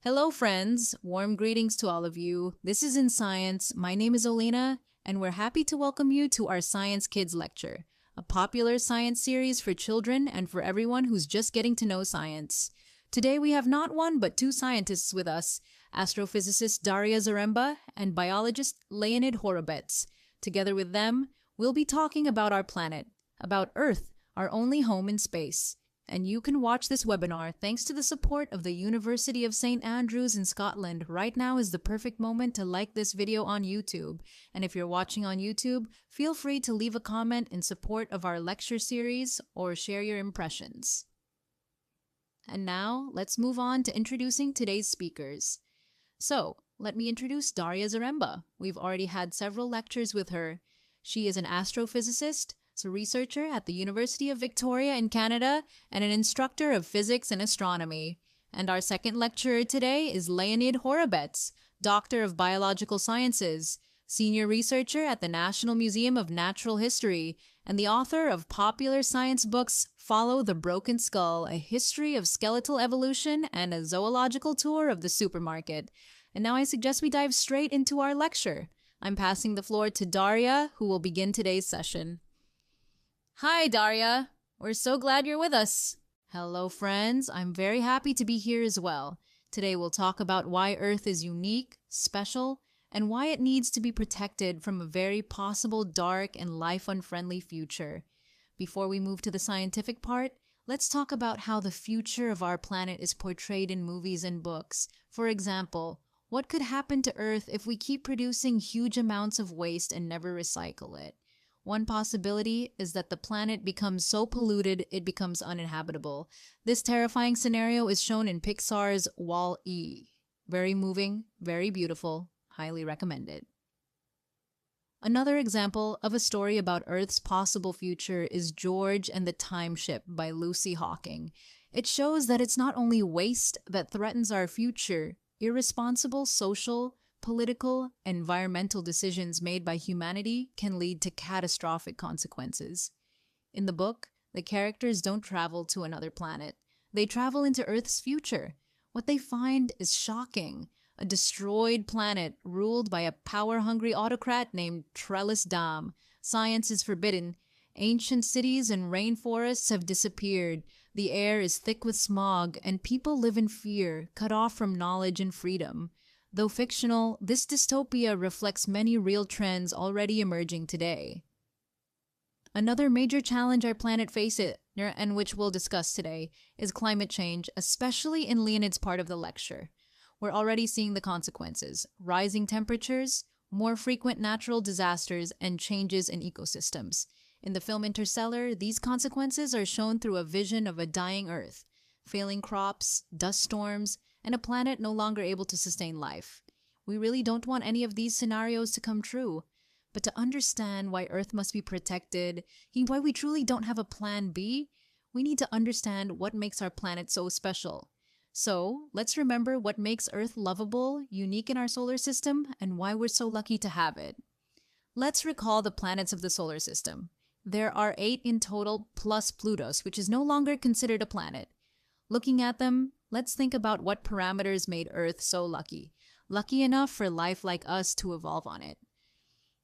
Hello, friends. Warm greetings to all of you. This is In Science. My name is Olena, and we're happy to welcome you to our Science Kids lecture, a popular science series for children and for everyone who's just getting to know science. Today, we have not one but two scientists with us, astrophysicist Daria Zaremba and biologist Leonid Horobets. Together with them, we'll be talking about our planet, about Earth, our only home in space. And you can watch this webinar thanks to the support of the University of St. Andrews in Scotland. Right now is the perfect moment to like this video on YouTube. And if you're watching on YouTube, feel free to leave a comment in support of our lecture series or share your impressions. And now, let's move on to introducing today's speakers. So, let me introduce Daria Zaremba. We've already had several lectures with her. She is an astrophysicist, a researcher at the University of Victoria in Canada, and an instructor of physics and astronomy. And our second lecturer today is Leonid Horobets, Doctor of Biological Sciences, Senior Researcher at the National Museum of Natural History, and the author of popular science books Follow the Broken Skull, A History of Skeletal Evolution, and A Zoological Tour of the Supermarket. And now I suggest we dive straight into our lecture. I'm passing the floor to Daria, who will begin today's session. Hi, Daria. We're so glad you're with us. Hello, friends. I'm very happy to be here as well. Today we'll talk about why Earth is unique, special, and why it needs to be protected from a very possible dark and life-unfriendly future. Before we move to the scientific part, let's talk about how the future of our planet is portrayed in movies and books. For example, what could happen to Earth if we keep producing huge amounts of waste and never recycle it? One possibility is that the planet becomes so polluted it becomes uninhabitable. This terrifying scenario is shown in Pixar's Wall-E. Very moving, very beautiful, highly recommended. Another example of a story about Earth's possible future is George and the Time Ship by Lucy Hawking. It shows that it's not only waste that threatens our future, irresponsible social, political, environmental decisions made by humanity can lead to catastrophic consequences. In the book, the characters don't travel to another planet. They travel into Earth's future. What they find is shocking. A destroyed planet ruled by a power-hungry autocrat named Trellis Dam. Science is forbidden. Ancient cities and rainforests have disappeared. The air is thick with smog, and people live in fear, cut off from knowledge and freedom. Though fictional, this dystopia reflects many real trends already emerging today. Another major challenge our planet faces, and which we'll discuss today, is climate change, especially in Leonid's part of the lecture. We're already seeing the consequences: rising temperatures, more frequent natural disasters, and changes in ecosystems. In the film Interstellar, these consequences are shown through a vision of a dying Earth, failing crops, dust storms, and a planet no longer able to sustain life. We really don't want any of these scenarios to come true. But to understand why Earth must be protected, why we truly don't have a plan B, we need to understand what makes our planet so special. So, let's remember what makes Earth lovable, unique in our solar system, and why we're so lucky to have it. Let's recall the planets of the solar system. There are 8 in total, plus Plutos, which is no longer considered a planet. Looking at them, let's think about what parameters made Earth so lucky. Lucky enough for life like us to evolve on it.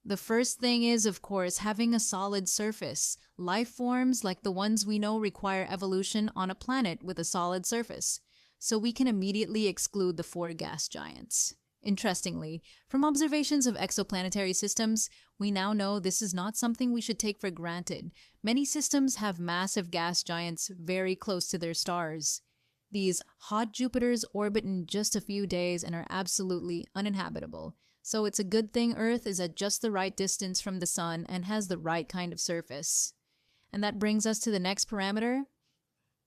The first thing is, of course, having a solid surface. Life forms like the ones we know require evolution on a planet with a solid surface. So we can immediately exclude the 4 gas giants. Interestingly, from observations of exoplanetary systems, we now know this is not something we should take for granted. Many systems have massive gas giants very close to their stars. These hot Jupiters orbit in just a few days and are absolutely uninhabitable. So it's a good thing Earth is at just the right distance from the Sun and has the right kind of surface. And that brings us to the next parameter: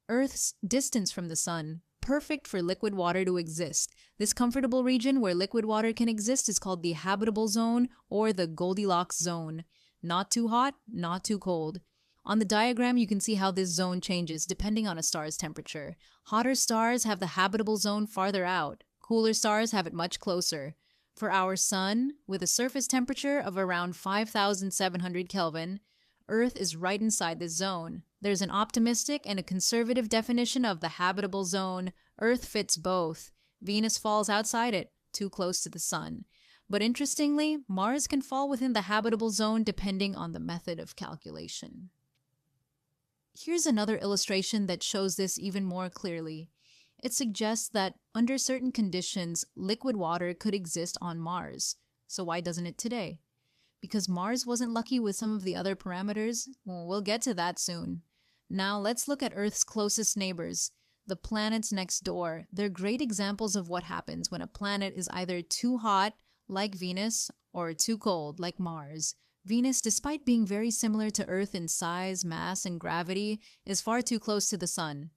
Earth's distance from the Sun. Perfect for liquid water to exist. This comfortable region where liquid water can exist is called the habitable zone, or the Goldilocks zone. Not too hot, not too cold. On the diagram, you can see how this zone changes depending on a star's temperature. Hotter stars have the habitable zone farther out. Cooler stars have it much closer. For our Sun, with a surface temperature of around 5,700 Kelvin, Earth is right inside this zone. There's an optimistic and a conservative definition of the habitable zone. Earth fits both. Venus falls outside it, too close to the sun. But interestingly, Mars can fall within the habitable zone depending on the method of calculation. Here's another illustration that shows this even more clearly. It suggests that under certain conditions, liquid water could exist on Mars. So why doesn't it today? Because Mars wasn't lucky with some of the other parameters? Well, we'll get to that soon. Now let's look at Earth's closest neighbors, the planets next door. They're great examples of what happens when a planet is either too hot, like Venus, or too cold, like Mars. Venus, despite being very similar to Earth in size, mass, and gravity, is far too close to the Sun.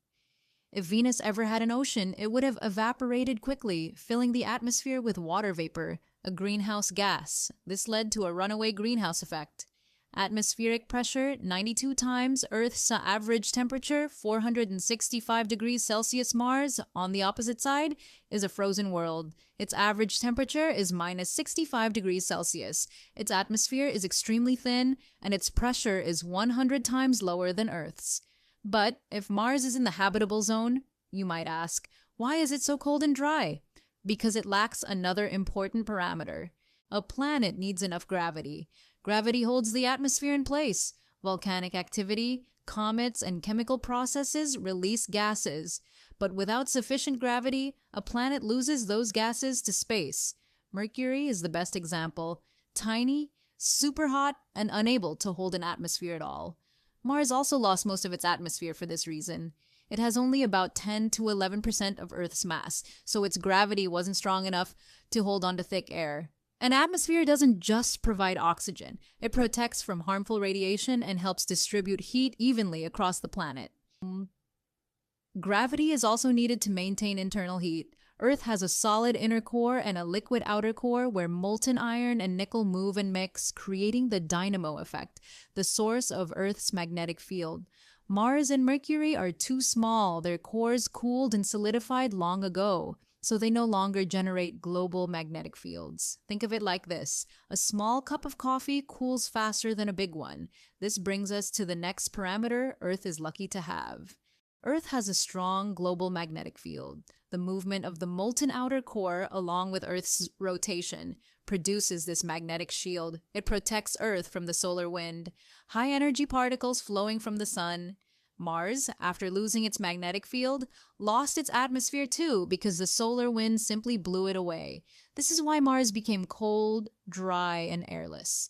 If Venus ever had an ocean, it would have evaporated quickly, filling the atmosphere with water vapor, a greenhouse gas. This led to a runaway greenhouse effect. Atmospheric pressure, 92 times Earth's average temperature, 465 degrees Celsius. Mars, on the opposite side, is a frozen world. Its average temperature is minus 65 degrees Celsius. Its atmosphere is extremely thin, and its pressure is 100 times lower than Earth's. But if Mars is in the habitable zone, you might ask, why is it so cold and dry? Because it lacks another important parameter. A planet needs enough gravity. Gravity holds the atmosphere in place. Volcanic activity, comets, and chemical processes release gases. But without sufficient gravity, a planet loses those gases to space. Mercury is the best example. Tiny, super hot, and unable to hold an atmosphere at all. Mars also lost most of its atmosphere for this reason. It has only about 10 to 11% of Earth's mass, so its gravity wasn't strong enough to hold onto thick air. An atmosphere doesn't just provide oxygen. It protects from harmful radiation and helps distribute heat evenly across the planet. Gravity is also needed to maintain internal heat. Earth has a solid inner core and a liquid outer core where molten iron and nickel move and mix, creating the dynamo effect, the source of Earth's magnetic field. Mars and Mercury are too small. Their cores cooled and solidified long ago, so they no longer generate global magnetic fields. Think of it like this. A small cup of coffee cools faster than a big one. This brings us to the next parameter Earth is lucky to have. Earth has a strong global magnetic field. The movement of the molten outer core, along with Earth's rotation, produces this magnetic shield. It protects Earth from the solar wind, high-energy particles flowing from the sun. Mars, after losing its magnetic field, lost its atmosphere too because the solar wind simply blew it away. This is why Mars became cold, dry, and airless.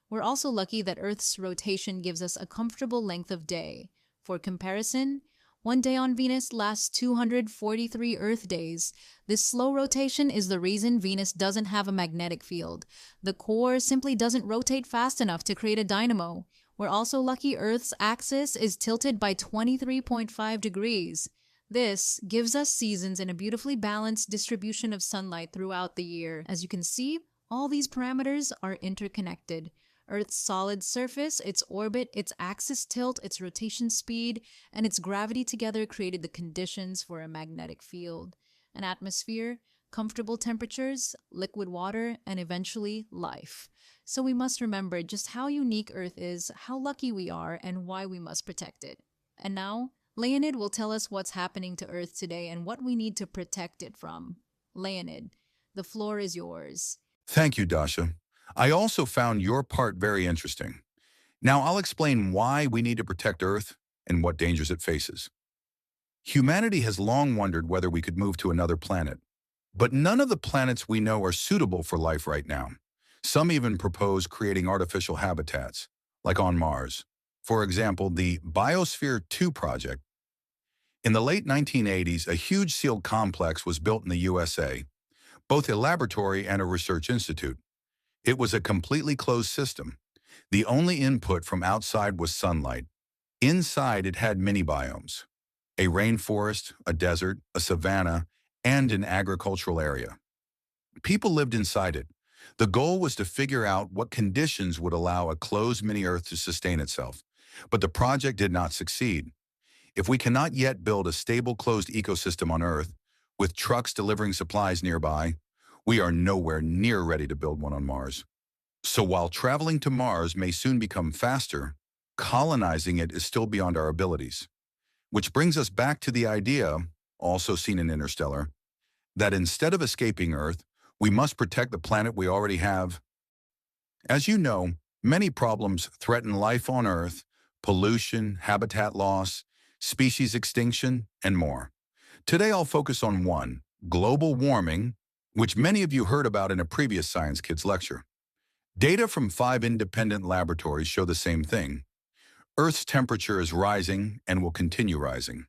We're also lucky that Earth's rotation gives us a comfortable length of day. For comparison, one day on Venus lasts 243 Earth days. This slow rotation is the reason Venus doesn't have a magnetic field. The core simply doesn't rotate fast enough to create a dynamo. We're also lucky Earth's axis is tilted by 23.5 degrees. This gives us seasons and a beautifully balanced distribution of sunlight throughout the year. As you can see, all these parameters are interconnected. Earth's solid surface, its orbit, its axis tilt, its rotation speed, and its gravity together created the conditions for a magnetic field, an atmosphere, comfortable temperatures, liquid water, and eventually life. So we must remember just how unique Earth is, how lucky we are, and why we must protect it. And now, Leonid will tell us what's happening to Earth today and what we need to protect it from. Leonid, the floor is yours. Thank you, Dasha. I also found your part very interesting. Now I'll explain why we need to protect Earth and what dangers it faces. Humanity has long wondered whether we could move to another planet, but none of the planets we know are suitable for life right now. Some even propose creating artificial habitats, like on Mars. For example, the Biosphere 2 project. In the late 1980s, a huge sealed complex was built in the USA, both a laboratory and a research institute. It was a completely closed system. The only input from outside was sunlight. Inside, it had many biomes: a rainforest, a desert, a savanna, and an agricultural area. People lived inside it. The goal was to figure out what conditions would allow a closed mini-Earth to sustain itself. But the project did not succeed. If we cannot yet build a stable closed ecosystem on Earth, with trucks delivering supplies nearby, we are nowhere near ready to build one on Mars. So while traveling to Mars may soon become faster, colonizing it is still beyond our abilities. Which brings us back to the idea, also seen in Interstellar, that instead of escaping Earth, we must protect the planet we already have. As you know, many problems threaten life on Earth: pollution, habitat loss, species extinction, and more. Today I'll focus on one: global warming, which many of you heard about in a previous Science Kids lecture. Data from 5 independent laboratories show the same thing. Earth's temperature is rising and will continue rising.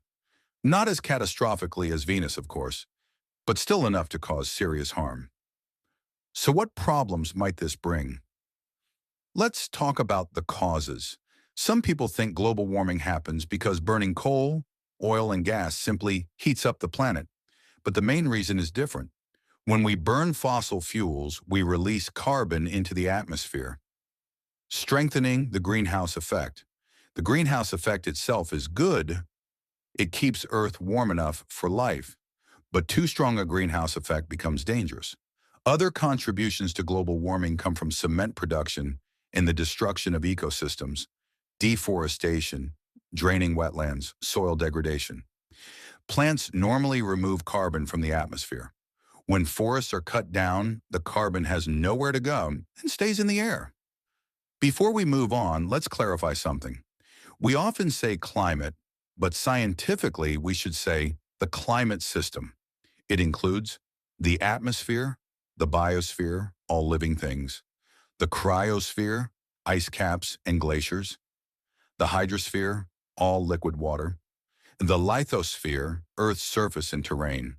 Not as catastrophically as Venus, of course, but still enough to cause serious harm. So what problems might this bring? Let's talk about the causes. Some people think global warming happens because burning coal, oil, and gas simply heats up the planet. But the main reason is different. When we burn fossil fuels, we release carbon into the atmosphere, strengthening the greenhouse effect. The greenhouse effect itself is good. It keeps Earth warm enough for life. But too strong a greenhouse effect becomes dangerous. Other contributions to global warming come from cement production and the destruction of ecosystems, deforestation, draining wetlands, soil degradation. Plants normally remove carbon from the atmosphere. When forests are cut down, the carbon has nowhere to go and stays in the air. Before we move on, let's clarify something. We often say climate, but scientifically we should say the climate system. It includes the atmosphere, the biosphere, all living things, the cryosphere, ice caps and glaciers, the hydrosphere, all liquid water, the lithosphere, Earth's surface and terrain.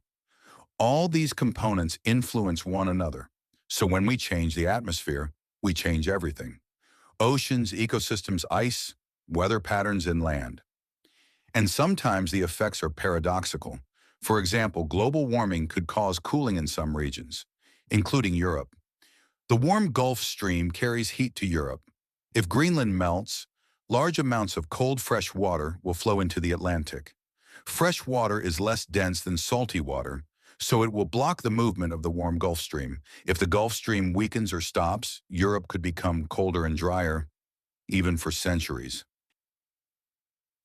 All these components influence one another. So when we change the atmosphere, we change everything: oceans, ecosystems, ice, weather patterns, and land. And sometimes the effects are paradoxical. For example, global warming could cause cooling in some regions, including Europe. The warm Gulf Stream carries heat to Europe. If Greenland melts, large amounts of cold fresh water will flow into the Atlantic. Fresh water is less dense than salty water, so it will block the movement of the warm Gulf Stream. If the Gulf Stream weakens or stops, Europe could become colder and drier, even for centuries.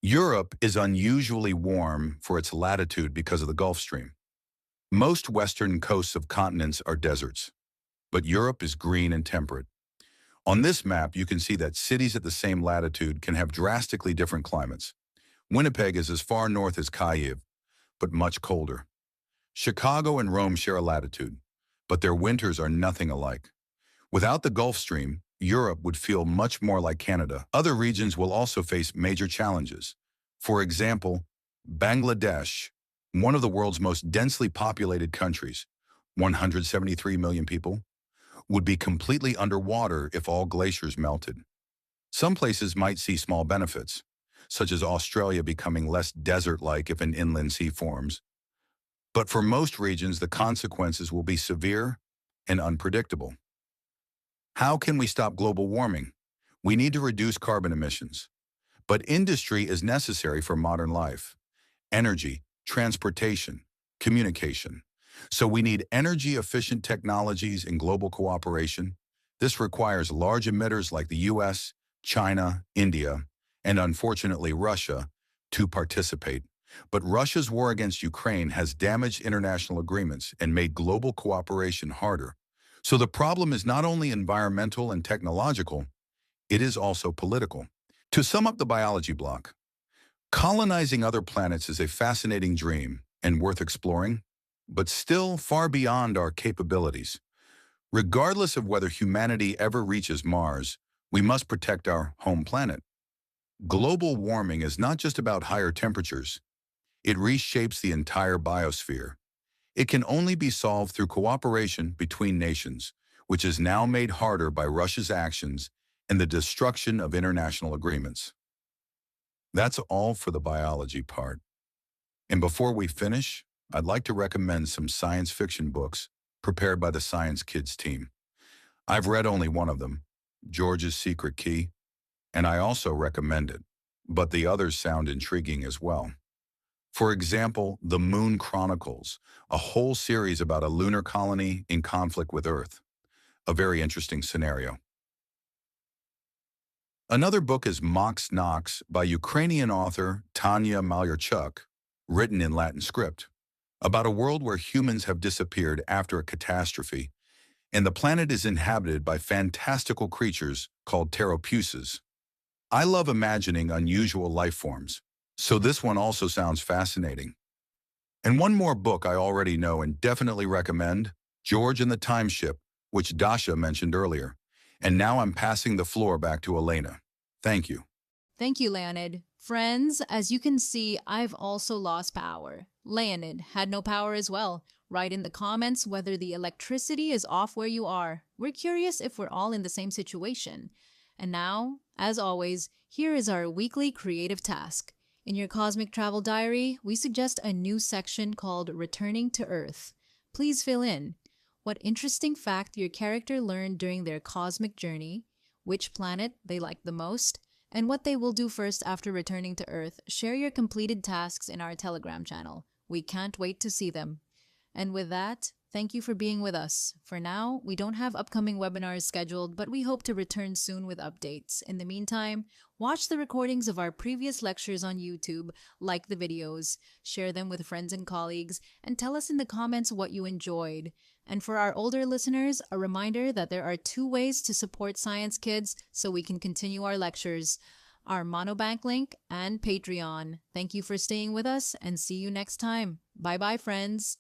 Europe is unusually warm for its latitude because of the Gulf Stream. Most western coasts of continents are deserts, but Europe is green and temperate. On this map, you can see that cities at the same latitude can have drastically different climates. Winnipeg is as far north as Kyiv, but much colder. Chicago and Rome share a latitude, but their winters are nothing alike. Without the Gulf Stream, Europe would feel much more like Canada. Other regions will also face major challenges. For example, Bangladesh, one of the world's most densely populated countries, 173 million people, would be completely underwater if all glaciers melted. Some places might see small benefits, such as Australia becoming less desert-like if an inland sea forms. But for most regions, the consequences will be severe and unpredictable. How can we stop global warming? We need to reduce carbon emissions. But industry is necessary for modern life: energy, transportation, communication. So we need energy-efficient technologies and global cooperation. This requires large emitters like the US, China, India, and unfortunately Russia to participate. But Russia's war against Ukraine has damaged international agreements and made global cooperation harder. So the problem is not only environmental and technological, it is also political. To sum up the biology block, colonizing other planets is a fascinating dream and worth exploring, but still far beyond our capabilities. Regardless of whether humanity ever reaches Mars, we must protect our home planet. Global warming is not just about higher temperatures. It reshapes the entire biosphere. It can only be solved through cooperation between nations, which is now made harder by Russia's actions and the destruction of international agreements. That's all for the biology part. And before we finish, I'd like to recommend some science fiction books prepared by the Science Kids team. I've read only one of them, George's Secret Key, and I also recommend it, but the others sound intriguing as well. For example, The Moon Chronicles, a whole series about a lunar colony in conflict with Earth. A very interesting scenario. Another book is Mox Nox by Ukrainian author Tanya Malyarchuk, written in Latin script. about a world where humans have disappeared after a catastrophe, and the planet is inhabited by fantastical creatures called Pteropuses. I love imagining unusual life forms, so this one also sounds fascinating. And one more book I already know and definitely recommend, George and the Time Ship, which Dasha mentioned earlier. And now I'm passing the floor back to Elena. Thank you. Thank you, Leonid. Friends, as you can see, I've also lost power. Leonid had no power as well. Write in the comments whether the electricity is off where you are. We're curious if we're all in the same situation. And now, as always, here is our weekly creative task. In your Cosmic Travel Diary, we suggest a new section called Returning to Earth. Please fill in what interesting fact your character learned during their cosmic journey, which planet they liked the most, and what they will do first after returning to Earth. Share your completed tasks in our Telegram channel. We can't wait to see them. And with that, thank you for being with us. For now, we don't have upcoming webinars scheduled, but we hope to return soon with updates. In the meantime, watch the recordings of our previous lectures on YouTube, like the videos, share them with friends and colleagues, and tell us in the comments what you enjoyed. And for our older listeners, a reminder that there are 2 ways to support Science Kids so we can continue our lectures: our Monobank link and Patreon. Thank you for staying with us and see you next time. Bye-bye, friends.